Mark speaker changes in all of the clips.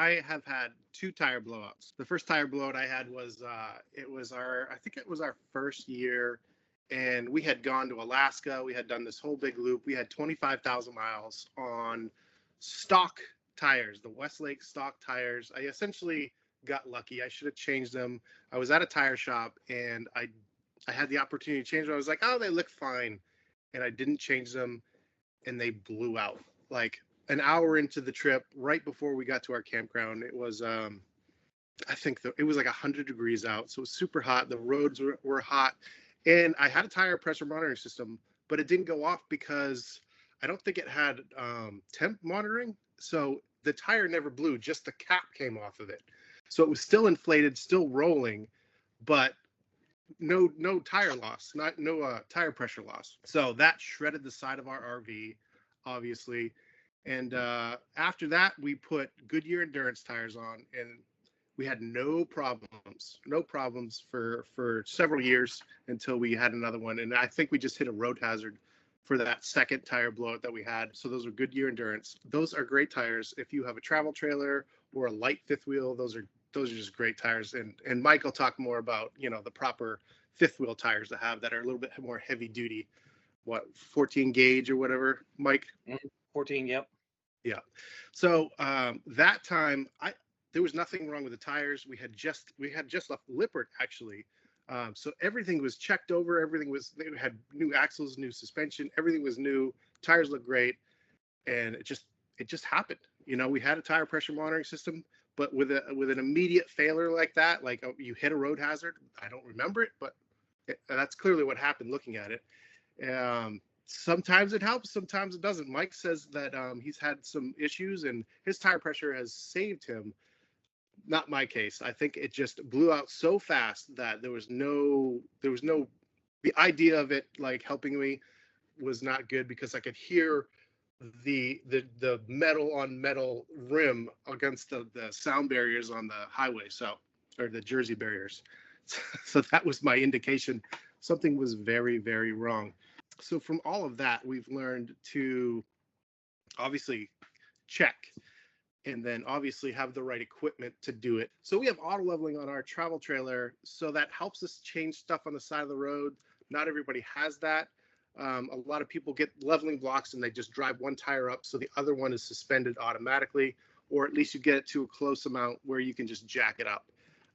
Speaker 1: I have had 2 tire blowouts. The first tire blowout I had was I think it was our first year, and we had gone to Alaska. We had done this whole big loop. We had 25,000 miles on stock tires, the Westlake stock tires. I essentially got lucky. I should have changed them. I was at a tire shop, and I had the opportunity to change them. I was like, oh, they look fine, and I didn't change them, and they blew out. Like an hour into the trip, right before we got to our campground, it was I think it was like 100 degrees out, so it was super hot. The roads were hot, and I had a tire pressure monitoring system, but it didn't go off because I don't think it had temp monitoring. So the tire never blew, just the cap came off of it. So it was still inflated, still rolling, but no tire loss, no tire pressure loss. So that shredded the side of our RV, obviously. And after that, we put Goodyear Endurance tires on, and we had no problems for several years until we had another one. And I think we just hit a road hazard for that second tire blowout that we had. So those are Goodyear Endurance. Those are great tires. If you have a travel trailer or a light fifth wheel, those are just great tires. And Mike will talk more about, the proper fifth wheel tires to have that are a little bit more heavy duty. What, 14 gauge or whatever, Mike?
Speaker 2: 14, yep.
Speaker 1: Yeah. So that time, there was nothing wrong with the tires. We had just left Lippert, actually. So everything was checked over. They had new axles, new suspension. Everything was new. Tires looked great, and it just happened. We had a tire pressure monitoring system, but with an immediate failure like that, like you hit a road hazard. I don't remember it, but that's clearly what happened looking at it. Sometimes it helps, sometimes it doesn't. Mike says that he's had some issues, and his tire pressure has saved him. Not my case. I think it just blew out so fast that there was no, the idea of it like helping me was not good, because I could hear the metal on metal rim against the sound barriers on the highway, or the Jersey barriers. So that was my indication something was very, very wrong. So from all of that, we've learned to obviously check, and then obviously have the right equipment to do it. So we have auto leveling on our travel trailer, so that helps us change stuff on the side of the road. Not everybody has that. A lot of people get leveling blocks and they just drive one tire up, so the other one is suspended automatically, or at least you get it to a close amount where you can just jack it up.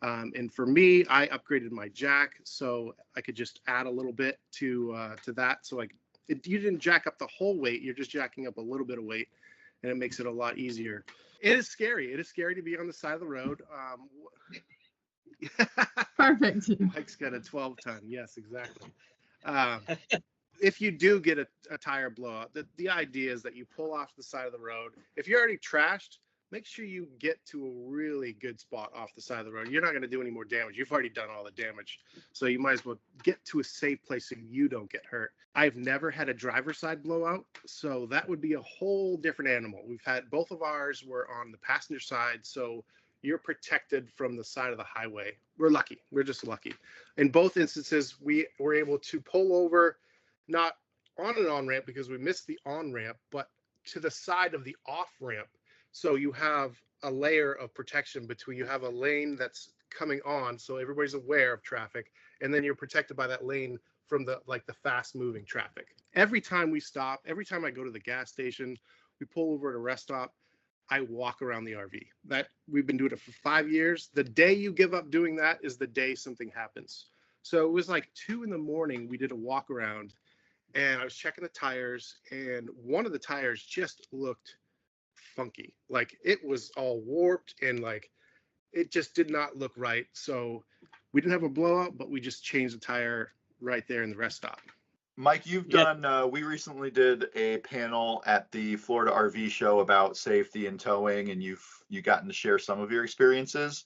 Speaker 1: And for me, I upgraded my jack, so I could just add a little bit to that. So you didn't jack up the whole weight, you're just jacking up a little bit of weight, and it makes it a lot easier. It is scary. It is scary to be on the side of the road.
Speaker 3: Perfect.
Speaker 1: Mike's got a 12-ton. Yes, exactly. If you do get a tire blowout, the idea is that you pull off the side of the road. If you're already trashed, make sure you get to a really good spot off the side of the road. You're not going to do any more damage. You've already done all the damage. So you might as well get to a safe place so you don't get hurt. I've never had a driver's side blowout, so that would be a whole different animal. We've had both of ours were on the passenger side, so you're protected from the side of the highway. We're lucky. We're just lucky. In both instances, we were able to pull over, not on an on-ramp because we missed the on-ramp, but to the side of the off-ramp. So you have a layer of protection between, you have a lane that's coming on, so everybody's aware of traffic, and then you're protected by that lane from the fast moving traffic. Every time we stop, every time I go to the gas station, we pull over at a rest stop, I walk around the RV. That we've been doing it for 5 years. The day you give up doing that is the day something happens. So it was like 2 a.m. we did a walk around, and I was checking the tires, and one of the tires just looked funky. Like it was all warped, and like it just did not look right. So we didn't have a blowout, but we just changed the tire right there in the rest stop.
Speaker 4: Mike, you've done, we recently did a panel at the Florida RV show about safety and towing, and you've gotten to share some of your experiences.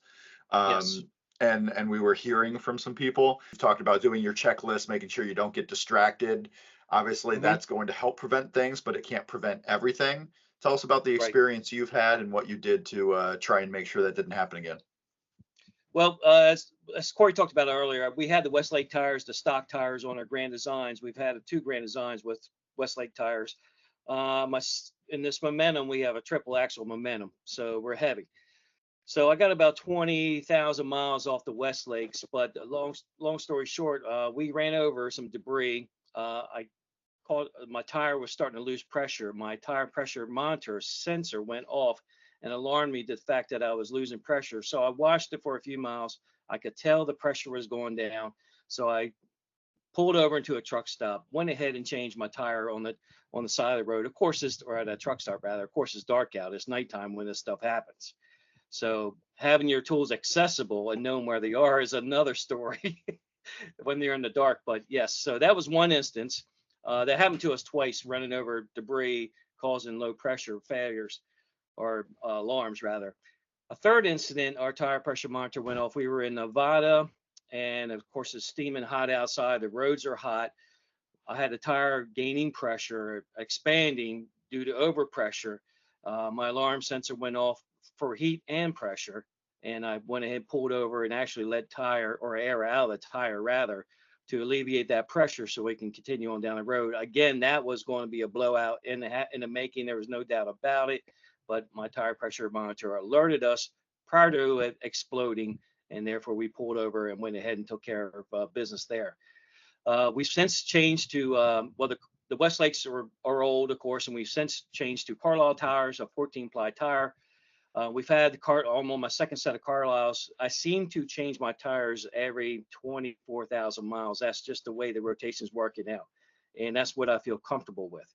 Speaker 2: Yes.
Speaker 4: And we were hearing from some people. You talked about doing your checklist, making sure you don't get distracted. Obviously, that's going to help prevent things, but it can't prevent everything. Tell us about the experience you've had and what you did to try and make sure that didn't happen again.
Speaker 2: Well, as Corey talked about earlier, we had the Westlake tires, the stock tires on our Grand Designs. We've had 2 Grand Designs with Westlake tires. In this Momentum, we have a triple axle Momentum, so we're heavy. So I got about 20,000 miles off the West Lakes, but long story short, we ran over some debris. I caught my tire was starting to lose pressure. My tire pressure monitor sensor went off and alarmed me to the fact that I was losing pressure. So I watched it for a few miles. I could tell the pressure was going down. So I pulled over into a truck stop, went ahead and changed my tire on the side of the road. Of course, or at a truck stop rather. Of course, it's dark out. It's nighttime when this stuff happens. So having your tools accessible and knowing where they are is another story when they're in the dark. But yes, so that was one instance. That happened to us twice, running over debris, causing low pressure failures or alarms rather. A third incident, our tire pressure monitor went off. We were in Nevada, and of course it's steaming hot outside. The roads are hot. I had the tire gaining pressure, expanding due to overpressure. My alarm sensor went off for heat and pressure, and I went ahead, pulled over, and actually let tire or air out of the tire rather to alleviate that pressure so we can continue on down the road. Again, that was going to be a blowout in the making. There was no doubt about it, but my tire pressure monitor alerted us prior to it exploding, and therefore we pulled over and went ahead and took care of business there. We've since changed to, well, the West Lakes are old, of course, and we've since changed to Carlisle tires, a 14-ply tire. We've had I'm on my second set of Carlisles. I seem to change my tires every 24,000 miles. That's just the way the rotation's working out. And that's what I feel comfortable with.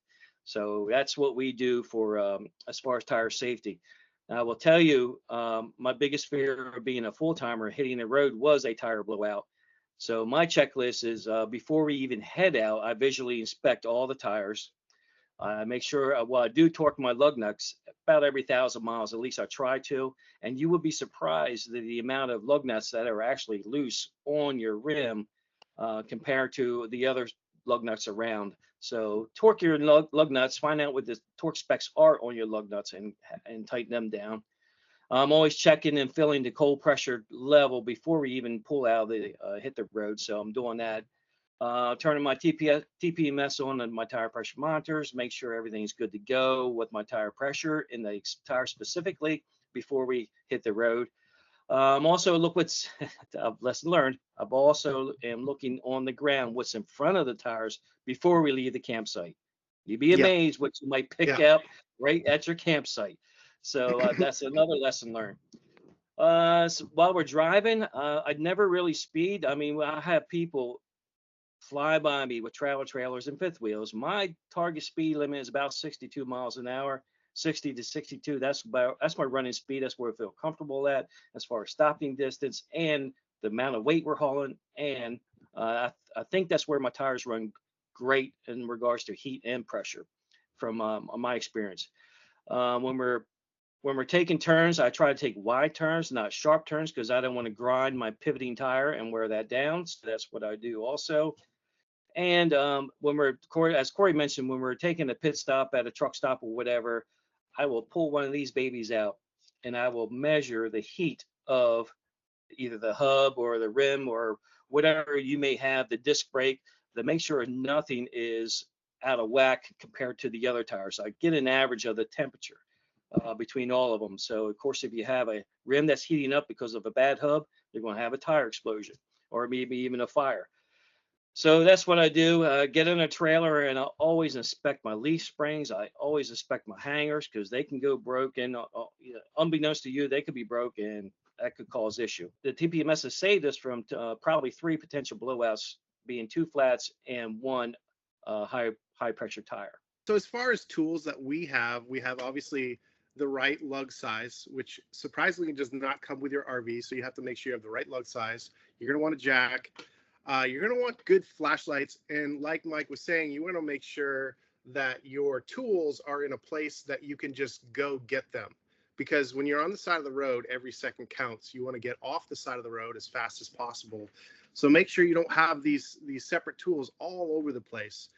Speaker 2: So that's what we do for as far as tire safety. Now, I will tell you, my biggest fear of being a full-timer hitting the road was a tire blowout. So my checklist is before we even head out, I visually inspect all the tires. I make sure, I do torque my lug nuts about every 1,000 miles, at least I try to. And you will be surprised at the amount of lug nuts that are actually loose on your rim compared to the other lug nuts around. So torque your lug nuts, find out what the torque specs are on your lug nuts and tighten them down. I'm always checking and filling the cold pressure level before we even pull out hit the road. So I'm doing that. Turning my TPMS on my tire pressure monitors, make sure everything's good to go with my tire pressure in the tire specifically before we hit the road. Also look what's lesson learned. I've also am looking on the ground, what's in front of the tires before we leave the campsite. You'd be amazed what you might pick up right at your campsite. So that's another lesson learned. So while we're driving, I'd never really speed. I mean, I have people fly by me with travel trailers and fifth wheels. My target speed limit is about 62 miles an hour, 60 to 62. That's my running speed. That's where I feel comfortable at as far as stopping distance and the amount of weight we're hauling. And I think that's where my tires run great in regards to heat and pressure from my experience. When we're taking turns, I try to take wide turns, not sharp turns, because I don't want to grind my pivoting tire and wear that down. So that's what I do also. And as Corey mentioned, when we're taking a pit stop at a truck stop or whatever, I will pull one of these babies out and I will measure the heat of either the hub or the rim or whatever you may have, the disc brake, to make sure nothing is out of whack compared to the other tires. So I get an average of the temperature between all of them. So of course, if you have a rim that's heating up because of a bad hub, you're going to have a tire explosion or maybe even a fire. So that's what I do. Get in a trailer and I always inspect my leaf springs. I always inspect my hangers because they can go broken. Unbeknownst to you, they could be broken. That could cause issue. The TPMS has saved us from probably 3 potential blowouts, being 2 flats and 1 high pressure tire.
Speaker 1: So as far as tools that we have obviously the right lug size, which surprisingly does not come with your RV. So you have to make sure you have the right lug size. You're going to want a jack. You're going to want good flashlights. And like Mike was saying, you want to make sure that your tools are in a place that you can just go get them. Because when you're on the side of the road, every second counts. You want to get off the side of the road as fast as possible. So make sure you don't have these separate tools all over the place.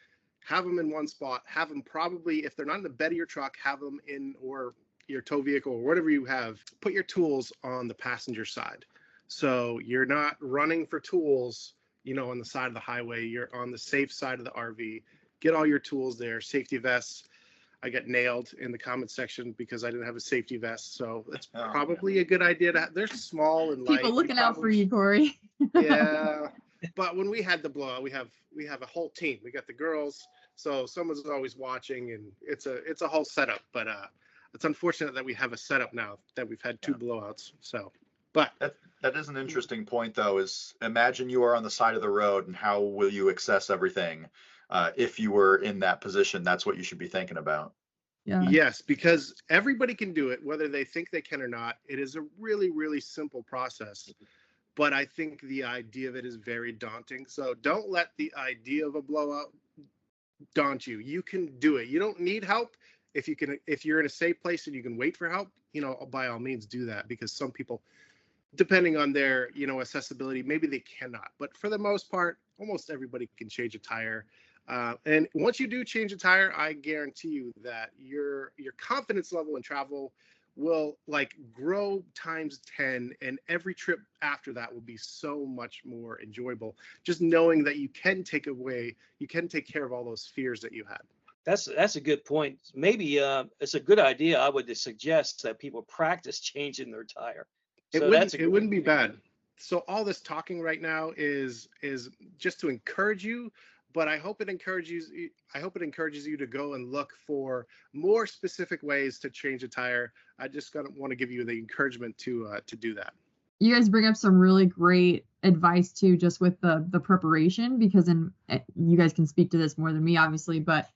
Speaker 1: Have them in one spot. Have them probably, if they're not in the bed of your truck, have them in or your tow vehicle or whatever you have. Put your tools on the passenger side. So you're not running for tools, on the side of the highway. You're on the safe side of the RV. Get all your tools there, safety vests. I got nailed in the comment section because I didn't have a safety vest. So it's
Speaker 4: Oh,
Speaker 1: probably a good idea to they're small and light.
Speaker 3: People looking out for you, Corey.
Speaker 1: Yeah. But when we had the blowout, we have a whole team. We got the girls, so someone's always watching, and it's a whole setup. But it's unfortunate that we have a setup now that we've had two blowouts. So, but
Speaker 4: that is an interesting point, though. Is imagine you are on the side of the road, and how will you access everything? If you were in that position, that's what you should be thinking about.
Speaker 3: Yeah.
Speaker 1: Yes, because everybody can do it, whether they think they can or not. It is a really, really simple process. But I think the idea of it is very daunting. So don't let the idea of a blowout daunt you. You can do it. You don't need help. If you're in a safe place and you can wait for help, by all means do that, because some people, depending on their, accessibility, maybe they cannot. But for the most part, almost everybody can change a tire. And once you do change a tire, I guarantee you that your confidence level in travel will grow times 10, and every trip after that will be so much more enjoyable, just knowing that you can take care of all those fears that you had.
Speaker 2: That's a good point. Maybe it's a good idea. I would suggest that people practice changing their tire.
Speaker 1: It wouldn't be bad. So all this talking right now is just to encourage you, but I hope it encourages you to go and look for more specific ways to change a tire. I just want to give you the encouragement to do that.
Speaker 3: You guys bring up some really great advice too, just with the preparation, because you guys can speak to this more than me, obviously, but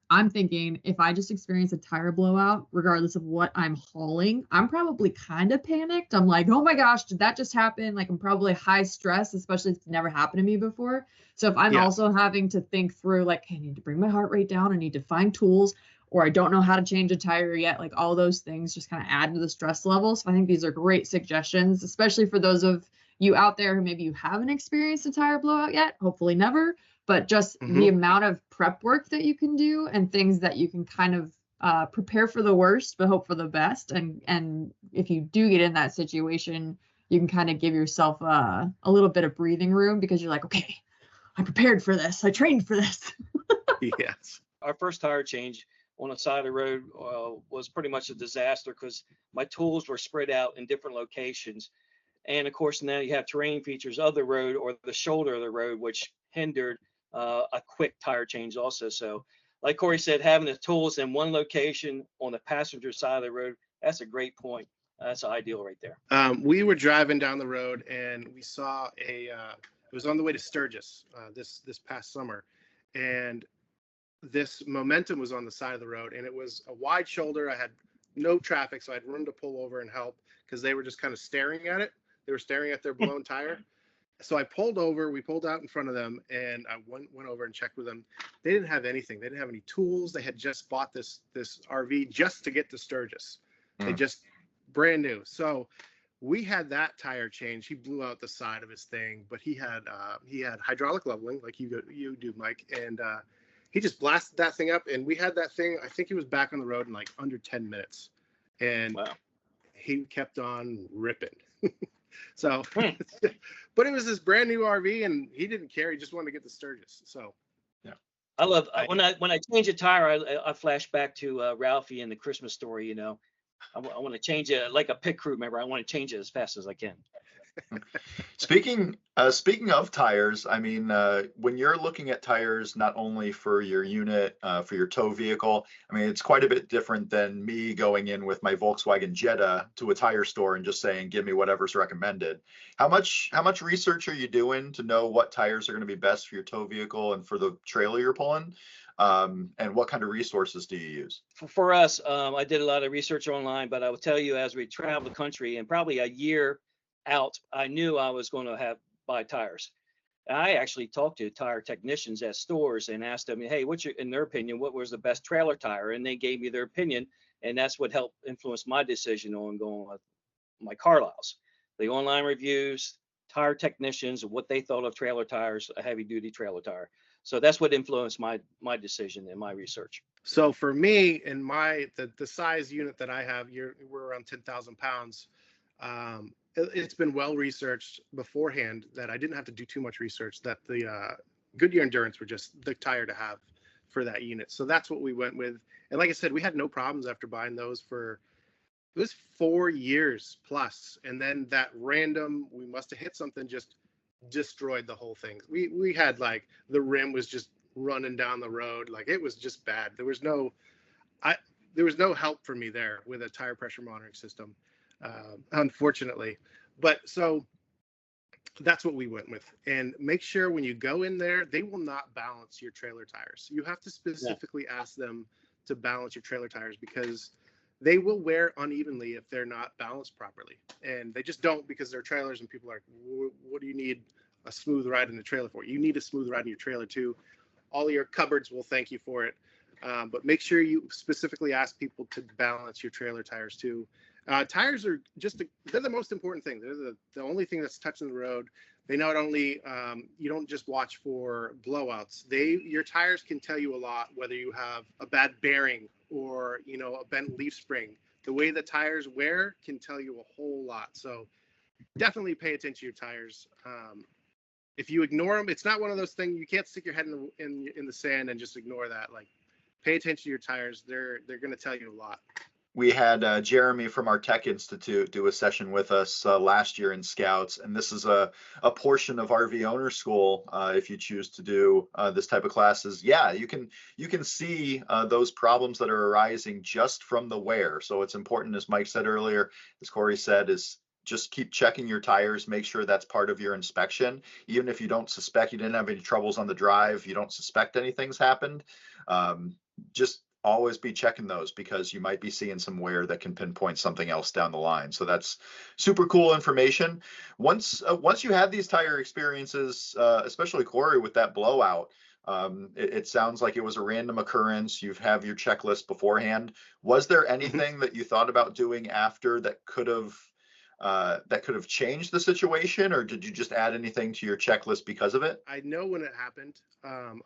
Speaker 3: I'm thinking if I just experience a tire blowout, regardless of what I'm hauling, I'm probably kind of panicked. I'm like, oh my gosh, did that just happen? Like, I'm probably high stress, especially if it's never happened to me before. So if I'm also having to think through, like, hey, I need to bring my heart rate down, I need to find tools, or I don't know how to change a tire yet, like all those things just kind of add to the stress level. So I think these are great suggestions, especially for those of you out there who maybe you haven't experienced a tire blowout yet, hopefully never. But just the amount of prep work that you can do and things that you can kind of prepare for the worst, but hope for the best. And if you do get in that situation, you can kind of give yourself a little bit of breathing room, because you're like, okay, I prepared for this. I trained for this.
Speaker 1: Yes.
Speaker 2: Our first tire change on the side of the road was pretty much a disaster, because my tools were spread out in different locations. And of course, now you have terrain features of the road or the shoulder of the road, which hindered a quick tire change also. So like Corey said, having the tools in one location on the passenger side of the road, that's a great point. That's ideal right there.
Speaker 1: We were driving down the road and we saw it was on the way to Sturgis this past summer, and this Momentum was on the side of the road, and it was a wide shoulder. I had no traffic, so I had room to pull over and help, because they were just kind of staring at it. They were staring at their blown tire. So I pulled over, we pulled out in front of them, and I went over and checked with them. They didn't have anything. They didn't have any tools. They had just bought this RV just to get to Sturgis. They just brand new. So we had that tire change. He blew out the side of his thing, but he had hydraulic leveling like you do, Mike, and he just blasted that thing up, and we had that thing. I think he was back on the road in like under 10 minutes, and he kept on ripping. So, but it was this brand new RV, and he didn't care. He just wanted to get to Sturgis. So,
Speaker 4: yeah,
Speaker 2: I love when I change a tire. I flash back to Ralphie and the Christmas Story. I want to change it like a pit crew member. I want to change it as fast as I can.
Speaker 4: Speaking of tires, I mean, when you're looking at tires, not only for your unit, for your tow vehicle, I mean, it's quite a bit different than me going in with my Volkswagen Jetta to a tire store and just saying, give me whatever's recommended. How much research are you doing to know what tires are going to be best for your tow vehicle and for the trailer you're pulling? And what kind of resources do you use?
Speaker 2: For us, I did a lot of research online, but I will tell you, as we travel the country, and probably a year out, I knew I was going to buy tires. I actually talked to tire technicians at stores and asked them, hey, in their opinion, what was the best trailer tire? And they gave me their opinion, and that's what helped influence my decision on going with my Carlisles. The online reviews, tire technicians, what they thought of trailer tires, a heavy duty trailer tire. So that's what influenced my decision and my research.
Speaker 1: So for me, in the size unit that I have, we're around 10,000 pounds. It's been well researched beforehand that I didn't have to do too much research, that the Goodyear Endurance were just the tire to have for that unit. So that's what we went with. And like I said, we had no problems after buying those for, it was 4 years plus. And then that random, we must have hit something, just destroyed the whole thing. We had like, the rim was just running down the road. Like it was just bad. There was no help for me there with a tire pressure monitoring system, unfortunately. But so that's what we went with. And make sure when you go in there, they will not balance your trailer tires. You have to specifically ask them to balance your trailer tires, because they will wear unevenly if they're not balanced properly. And they just don't, because they're trailers, and people are like, what do you need a smooth ride in the trailer for? You need a smooth ride in your trailer too. All your cupboards will thank you for it. But make sure you specifically ask people to balance your trailer tires too. Tires are they're the most important thing. They're the only thing that's touching the road. They not only, you don't just watch for blowouts. Your tires can tell you a lot, whether you have a bad bearing or, a bent leaf spring. The way the tires wear can tell you a whole lot. So definitely pay attention to your tires. If you ignore them, it's not one of those things, you can't stick your head in the sand and just ignore that. Like, pay attention to your tires. They're going to tell you a lot.
Speaker 4: We had Jeremy from our Tech Institute do a session with us last year in Scouts, and this is a portion of RV Owner School. If you choose to do this type of classes, yeah, you can see those problems that are arising just from the wear. So it's important, as Mike said earlier, as Corey said, is just keep checking your tires, make sure that's part of your inspection. Even if you don't suspect, you didn't have any troubles on the drive, you don't suspect anything's happened, just always be checking those, because you might be seeing some wear that can pinpoint something else down the line. So that's super cool information. Once you have these tire experiences, especially Corey with that blowout, it sounds like it was a random occurrence. You have your checklist beforehand. Was there anything that you thought about doing after that could have changed the situation, or did you just add anything to your checklist because of it?
Speaker 1: I know when it happened.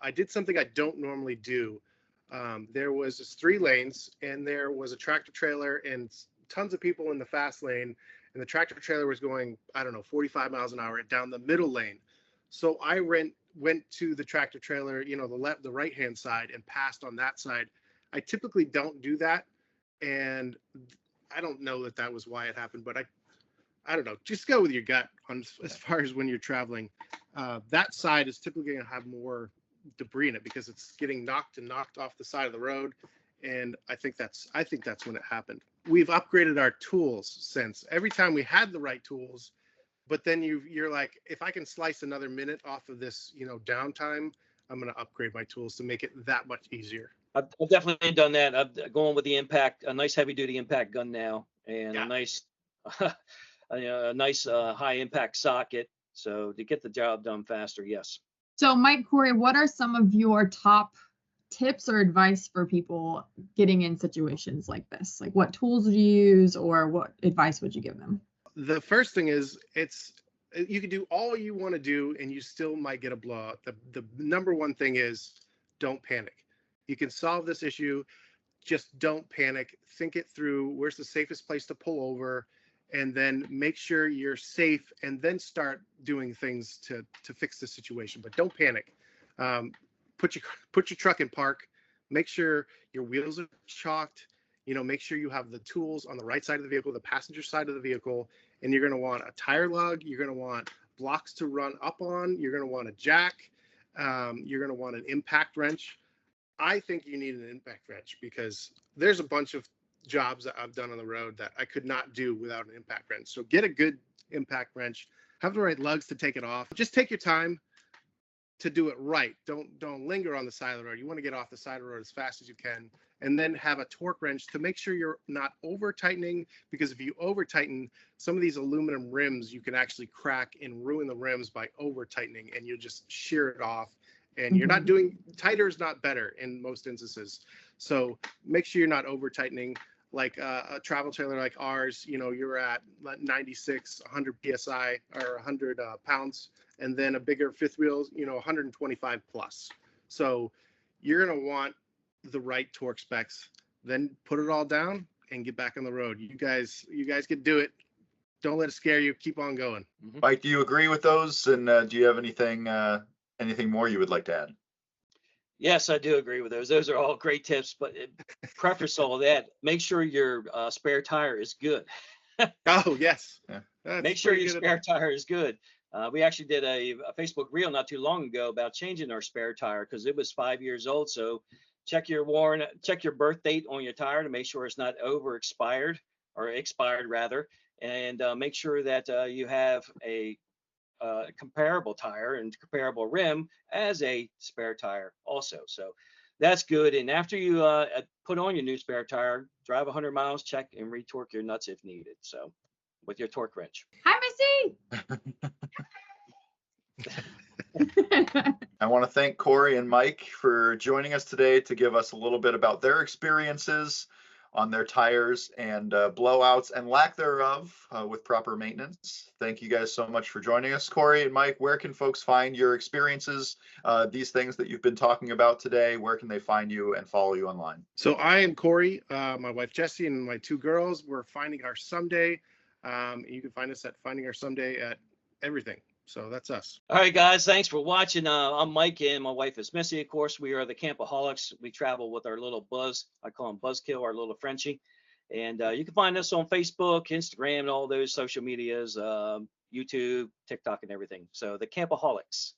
Speaker 1: I did something I don't normally do. There was 3 lanes, and there was a tractor trailer and tons of people in the fast lane, and the tractor trailer was going, 45 miles an hour down the middle lane. So I went to the tractor trailer, the right hand side, and passed on that side. I typically don't do that, and I don't know that was why it happened, but I don't know. Just go with your gut as far as when you're traveling. That side is typically going to have more debris in it, because it's getting knocked off the side of the road. And I think that's when it happened. We've upgraded our tools since. Every time we had the right tools, but then you're like, if I can slice another minute off of this, downtime, I'm going to upgrade my tools to make it that much easier.
Speaker 2: I've definitely done that. I'm going with the impact, a nice heavy duty impact gun now, and a nice high impact socket. So to get the job done faster, yes.
Speaker 3: So Mike, Corey, what are some of your top tips or advice for people getting in situations like this? Like, what tools would you use, or what advice would you give them?
Speaker 1: The first thing is, you can do all you want to do and you still might get a blowout. The number one thing is, don't panic. You can solve this issue. Just don't panic. Think it through. Where's the safest place to pull over? And then make sure you're safe, and then start doing things to fix the situation. But don't panic. Put your truck in park. Make sure your wheels are chalked. Make sure you have the tools on the right side of the vehicle, the passenger side of the vehicle, and you're going to want a tire lug. You're going to want blocks to run up on. You're going to want a jack. You're going to want an impact wrench. I think you need an impact wrench, because there's a bunch of jobs that I've done on the road that I could not do without an impact wrench. So get a good impact wrench, have the right lugs to take it off. Just take your time to do it right. Don't linger on the side of the road. You want to get off the side of the road as fast as you can, and then have a torque wrench to make sure you're not over tightening, because if you over tighten, some of these aluminum rims, you can actually crack and ruin the rims by over tightening, and you'll just shear it off. And you're not doing, tighter is not better in most instances. So make sure you're not over tightening. Like a travel trailer like ours, you're at 96, 100 PSI or 100 pounds, and then a bigger fifth wheel, 125 plus. So you're going to want the right torque specs, then put it all down and get back on the road. You guys can do it. Don't let it scare you. Keep on going.
Speaker 4: Mike, do you agree with those? And do you have anything more you would like to add?
Speaker 2: Yes, I do agree with those. Those are all great tips, but preface all that. Make sure your spare tire is good.
Speaker 1: Oh yes.
Speaker 4: Yeah.
Speaker 1: That's
Speaker 2: Make sure
Speaker 1: pretty
Speaker 2: your
Speaker 1: good
Speaker 2: spare tire is good. We actually did a Facebook reel not too long ago about changing our spare tire because it was 5 years old. So check your birth date on your tire to make sure it's not over expired or expired rather, and make sure that you have a comparable tire and comparable rim as a spare tire also. So that's good. And after you put on your new spare tire, drive 100 miles, check and retorque your nuts if needed. So with your torque wrench.
Speaker 3: Hi, Missy.
Speaker 4: I want to thank Corey and Mike for joining us today to give us a little bit about their experiences on their tires and blowouts and lack thereof with proper maintenance. Thank you guys so much for joining us. Corey and Mike, where can folks find your experiences, these things that you've been talking about today? Where can they find you and follow you online?
Speaker 1: So I am Corey, my wife Jessie, and my two girls. We're Finding Our Someday. You can find us at Finding Our Someday at everything. So that's us.
Speaker 2: All right, guys. Thanks for watching. I'm Mike, and my wife is Missy. Of course, we are the Campoholics. We travel with our little Buzz. I call him Buzzkill, our little Frenchie. And you can find us on Facebook, Instagram, and all those social medias, YouTube, TikTok, and everything. So the Campoholics.